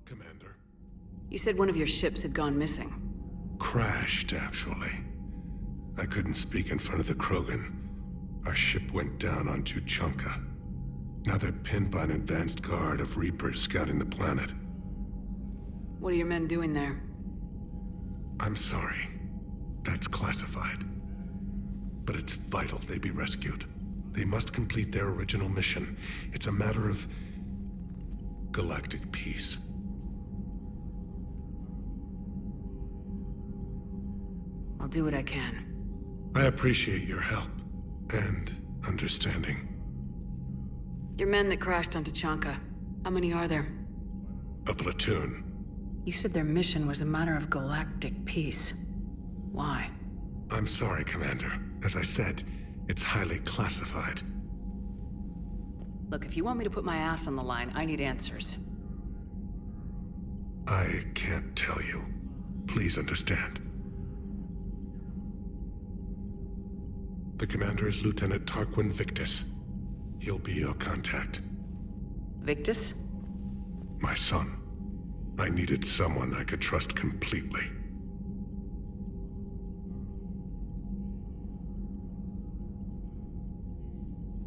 Commander. You said one of your ships had gone missing. Crashed, actually. I couldn't speak in front of the Krogan. Our ship went down on Tuchanka. Now they're pinned by an advanced guard of Reapers scouting the planet. What are your men doing there? I'm sorry. That's classified. But it's vital they be rescued. They must complete their original mission. It's a matter of galactic peace. I'll do what I can. I appreciate your help and understanding. Your men that crashed onto Tuchanka, how many are there? A platoon. You said their mission was a matter of galactic peace. Why? I'm sorry, Commander. As I said, it's highly classified. Look, if you want me to put my ass on the line, I need answers. I can't tell you. Please understand. The commander is Lieutenant Tarquin Victus. He'll be your contact. Victus? My son. I needed someone I could trust completely.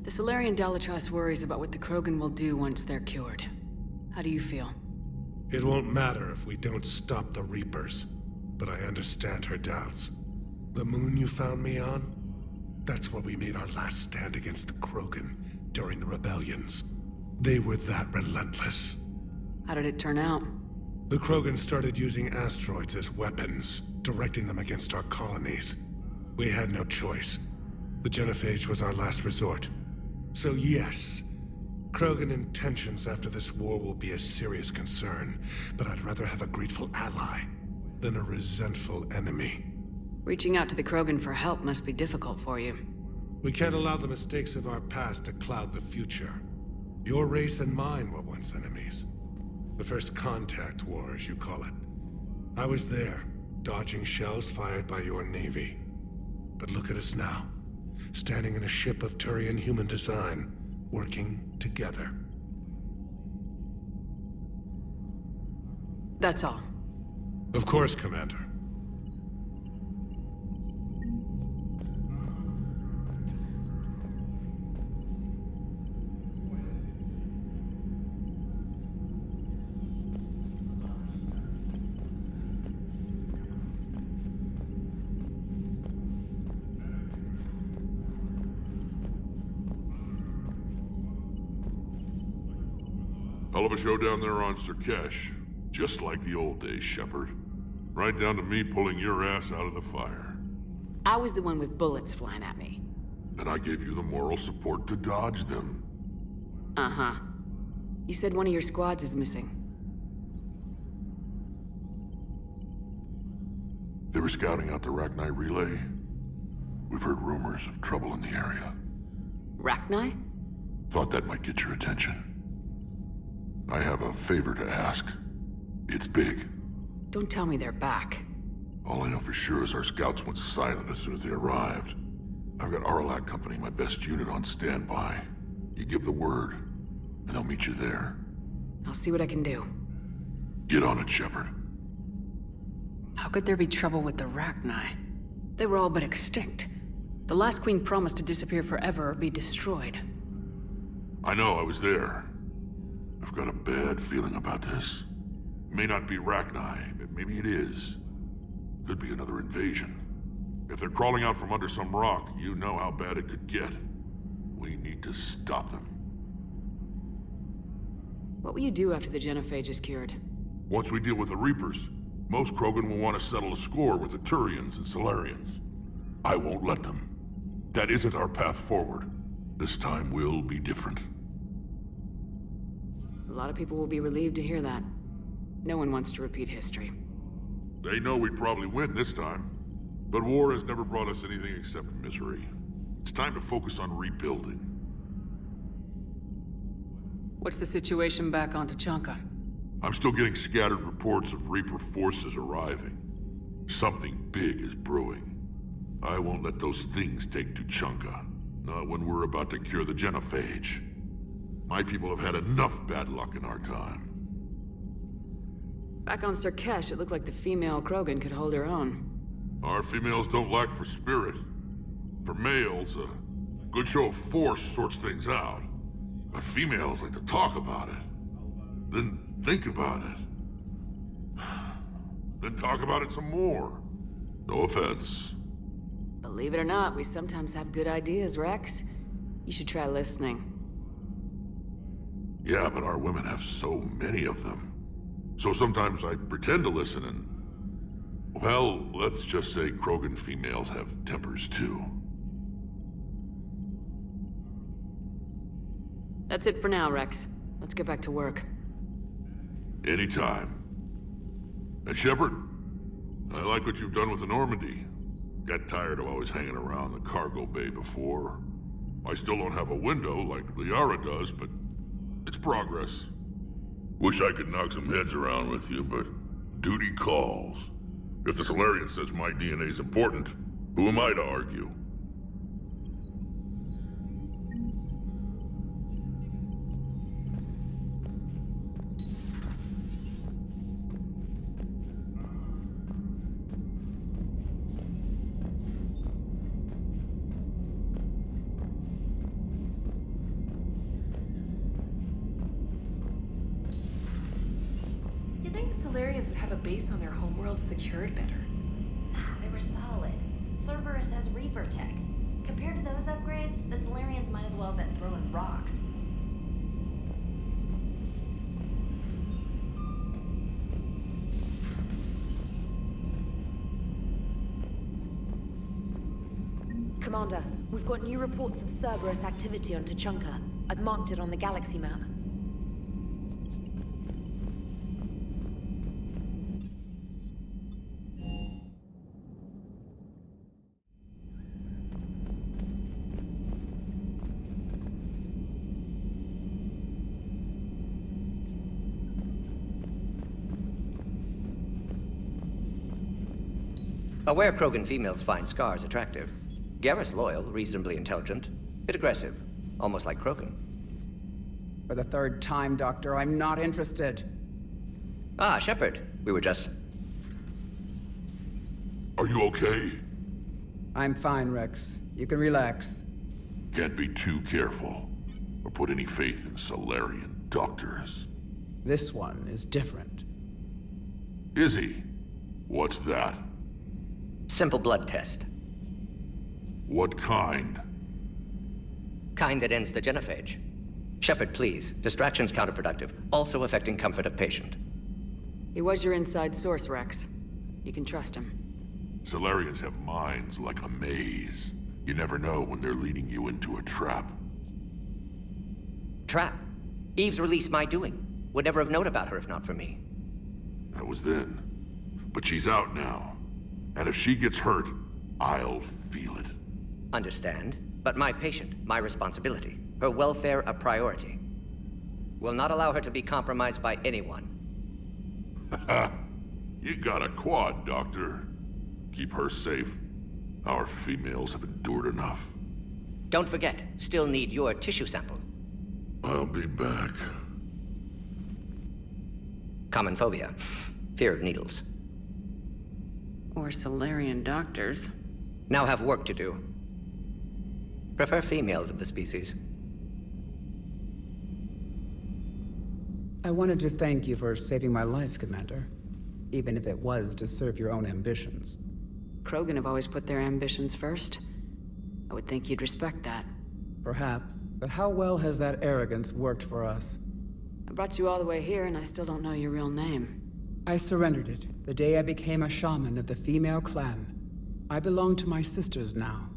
The Solarian Dalatrass worries about what the Krogan will do once they're cured. How do you feel? It won't matter if we don't stop the Reapers, but I understand her doubts. The moon you found me on? That's where we made our last stand against the Krogan during the rebellions. They were that relentless. How did it turn out? The Krogan started using asteroids as weapons, directing them against our colonies. We had no choice. The genophage was our last resort. So yes, Krogan intentions after this war will be a serious concern, but I'd rather have a grateful ally than a resentful enemy. Reaching out to the Krogan for help must be difficult for you. We can't allow the mistakes of our past to cloud the future. Your race and mine were once enemies. The first contact war, as you call it. I was there, dodging shells fired by your navy. But look at us now, standing in a ship of Turian human design, working together. That's all. Of course, Commander. Hell of a show down there on Surkesh. Just like the old days, Shepard. Right down to me pulling your ass out of the fire. I was the one with bullets flying at me. And I gave you the moral support to dodge them. Uh-huh. You said one of your squads is missing. They were scouting out the Rachni relay. We've heard rumors of trouble in the area. Rachni? Thought that might get your attention. I have a favor to ask. It's big. Don't tell me they're back. All I know for sure is our scouts went silent as soon as they arrived. I've got Arlac Company, my best unit, on standby. You give the word, and they'll meet you there. I'll see what I can do. Get on it, Shepard. How could there be trouble with the Rachni? They were all but extinct. The last queen promised to disappear forever or be destroyed. I know, I was there. I've got a bad feeling about this. May not be Rachni, but maybe it is. Could be another invasion. If they're crawling out from under some rock, you know how bad it could get. We need to stop them. What will you do after the genophage is cured? Once we deal with the Reapers, most Krogan will want to settle a score with the Turians and Solarians. I won't let them. That isn't our path forward. This time will be different. A lot of people will be relieved to hear that. No one wants to repeat history. They know we'd probably win this time. But war has never brought us anything except misery. It's time to focus on rebuilding. What's the situation back on Tuchanka? I'm still getting scattered reports of Reaper forces arriving. Something big is brewing. I won't let those things take Tuchanka. Not when we're about to cure the genophage. My people have had enough bad luck in our time. Back on Sirkesh, it looked like the female Krogan could hold her own. Our females don't lack for spirit. For males, a good show of force sorts things out. But females like to talk about it. Then think about it. Then talk about it some more. No offense. Believe it or not, we sometimes have good ideas, Rex. You should try listening. Yeah, but our women have so many of them. So sometimes I pretend to listen and... Well, let's just say Krogan females have tempers too. That's it for now, Rex. Let's get back to work. Anytime. And Shepard, I like what you've done with the Normandy. Got tired of always hanging around the cargo bay before. I still don't have a window like Liara does, but it's progress. Wish I could knock some heads around with you, but duty calls. If the Solarian says my DNA's important, who am I to argue? You'd think the Solarians would have a base on their homeworld secured better. Nah, they were solid. Cerberus has Reaper tech. Compared to those upgrades, the Solarians might as well have been throwing rocks. Commander, we've got new reports of Cerberus activity on Tuchanka. I've marked it on the galaxy map. Aware Krogan females find scars attractive. Garrus loyal, reasonably intelligent, bit aggressive, almost like Krogan. For the third time, Doctor, I'm not interested. Ah, Shepard. We were just... Are you okay? I'm fine, Rex. You can relax. Can't be too careful, or put any faith in Solarian doctors. This one is different. Is he? What's that? Simple blood test. What kind? Kind that ends the genophage. Shepard, please. Distraction's counterproductive, also affecting comfort of patient. He was your inside source, Rex. You can trust him. Solarians have minds like a maze. You never know when they're leading you into a trap. Trap. Eve's release my doing. Would never have known about her if not for me. That was then. But she's out now. And if she gets hurt, I'll feel it. Understand. But my patient, my responsibility. Her welfare a priority. Will not allow her to be compromised by anyone. You got a quad, Doctor. Keep her safe. Our females have endured enough. Don't forget, still need your tissue sample. I'll be back. Common phobia. Fear of needles. Or Solarian doctors. Now have work to do. Prefer females of the species. I wanted to thank you for saving my life, Commander. Even if it was to serve your own ambitions. Krogan have always put their ambitions first. I would think you'd respect that. Perhaps. But how well has that arrogance worked for us? I brought you all the way here and I still don't know your real name. I surrendered it the day I became a shaman of the female clan. I belong to my sisters now.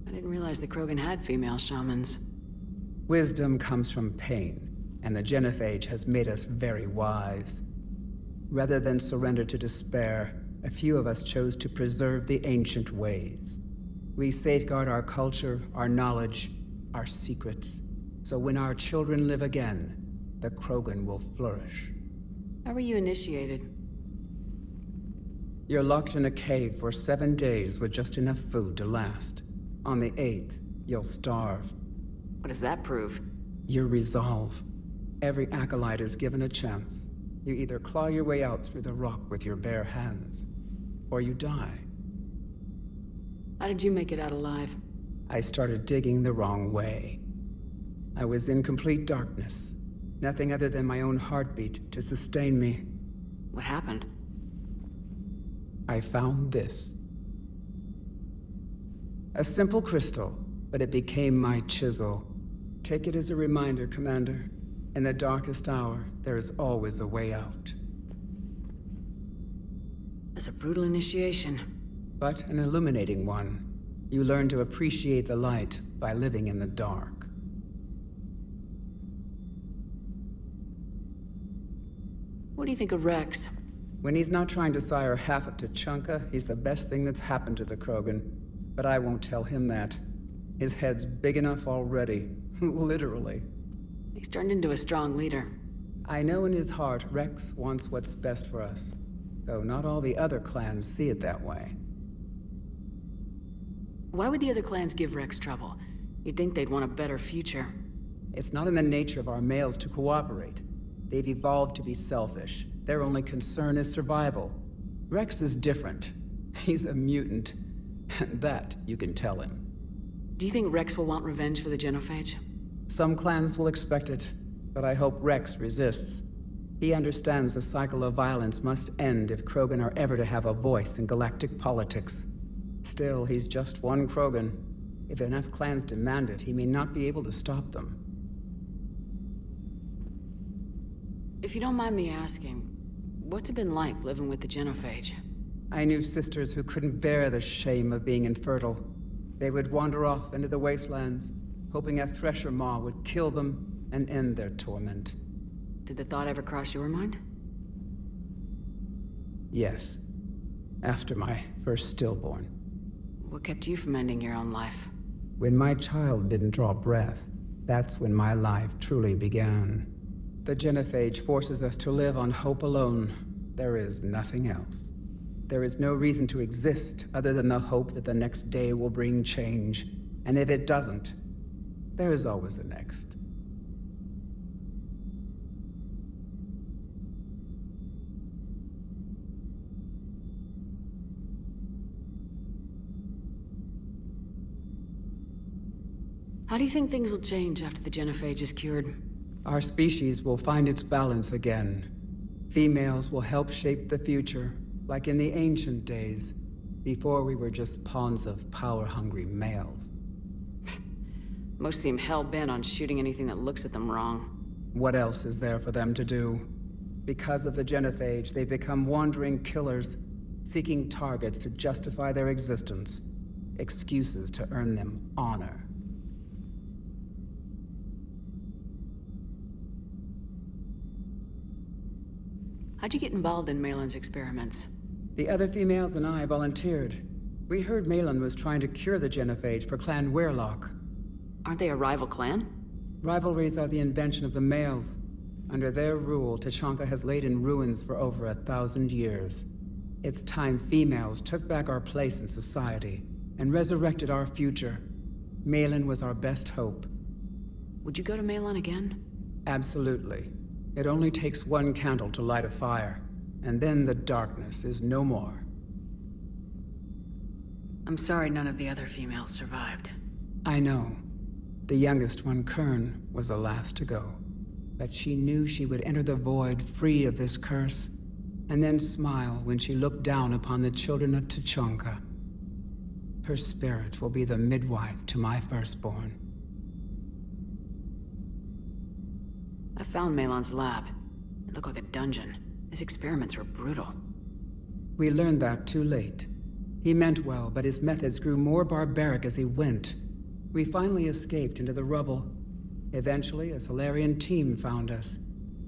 I didn't realize the Krogan had female shamans. Wisdom comes from pain, and the genophage has made us very wise. Rather than surrender to despair, a few of us chose to preserve the ancient ways. We safeguard our culture, our knowledge, our secrets. So when our children live again, the Krogan will flourish. How were you initiated? You're locked in a cave for 7 days with just enough food to last. On the 8th, you'll starve. What does that prove? Your resolve. Every acolyte is given a chance. You either claw your way out through the rock with your bare hands, or you die. How did you make it out alive? I started digging the wrong way. I was in complete darkness. Nothing other than my own heartbeat to sustain me. What happened? I found this. A simple crystal, but it became my chisel. Take it as a reminder, Commander. In the darkest hour, there is always a way out. That's a brutal initiation. But an illuminating one. You learn to appreciate the light by living in the dark. What do you think of Rex? When he's not trying to sire half of Tuchanka, he's the best thing that's happened to the Krogan. But I won't tell him that. His head's big enough already. Literally. He's turned into a strong leader. I know in his heart Rex wants what's best for us. Though not all the other clans see it that way. Why would the other clans give Rex trouble? You'd think they'd want a better future. It's not in the nature of our males to cooperate. They've evolved to be selfish. Their only concern is survival. Rex is different. He's a mutant. And that you can tell him. Do you think Rex will want revenge for the genophage? Some clans will expect it, but I hope Rex resists. He understands the cycle of violence must end if Krogan are ever to have a voice in galactic politics. Still, he's just one Krogan. If enough clans demand it, he may not be able to stop them. If you don't mind me asking, what's it been like living with the genophage? I knew sisters who couldn't bear the shame of being infertile. They would wander off into the wastelands, hoping a thresher maw would kill them and end their torment. Did the thought ever cross your mind? Yes. After my first stillborn. What kept you from ending your own life? When my child didn't draw breath, that's when my life truly began. The genophage forces us to live on hope alone. There is nothing else. There is no reason to exist other than the hope that the next day will bring change. And if it doesn't, there is always the next. How do you think things will change after the genophage is cured? Our species will find its balance again. Females will help shape the future, like in the ancient days, before we were just pawns of power-hungry males. Most seem hell-bent on shooting anything that looks at them wrong. What else is there for them to do? Because of the genophage, they become wandering killers, seeking targets to justify their existence, excuses to earn them honor. How'd you get involved in Malin's experiments? The other females and I volunteered. We heard Malin was trying to cure the genophage for Clan Weirlock. Aren't they a rival clan? Rivalries are the invention of the males. Under their rule, Tuchanka has laid in ruins for over 1,000 years. It's time females took back our place in society and resurrected our future. Malin was our best hope. Would you go to Malin again? Absolutely. It only takes one candle to light a fire, and then the darkness is no more. I'm sorry none of the other females survived. I know. The youngest one, Kern, was the last to go. But she knew she would enter the void free of this curse, and then smile when she looked down upon the children of Tuchanka. Her spirit will be the midwife to my firstborn. I found Malin's lab. It looked like a dungeon. His experiments were brutal. We learned that too late. He meant well, but his methods grew more barbaric as he went. We finally escaped into the rubble. Eventually, a Solarian team found us.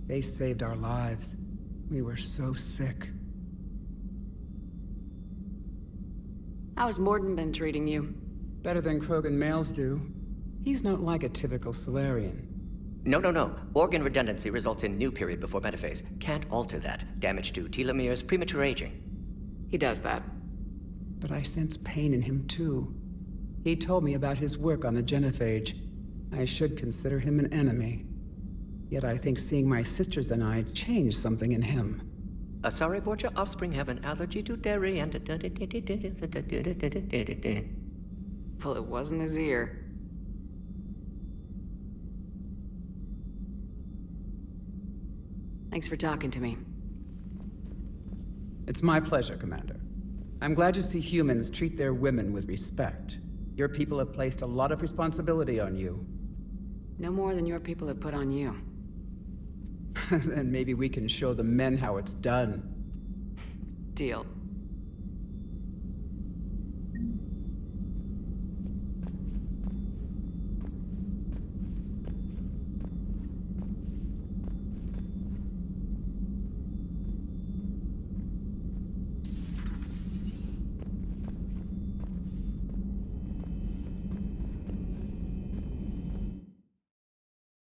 They saved our lives. We were so sick. How's Morden been treating you? Better than Krogan males do. He's not like a typical Solarian. No. Organ redundancy results in new period before metaphase. Can't alter that. Damage to telomeres, premature aging. He does that. But I sense pain in him too. He told me about his work on the genophage. I should consider him an enemy. Yet I think seeing my sisters and I changed something in him. Sorry, Borgia, offspring have an allergy to dairy and... Well, it wasn't his ear. Thanks for talking to me. It's my pleasure, Commander. I'm glad to see humans treat their women with respect. Your people have placed a lot of responsibility on you. No more than your people have put on you. Then maybe we can show the men how it's done. Deal.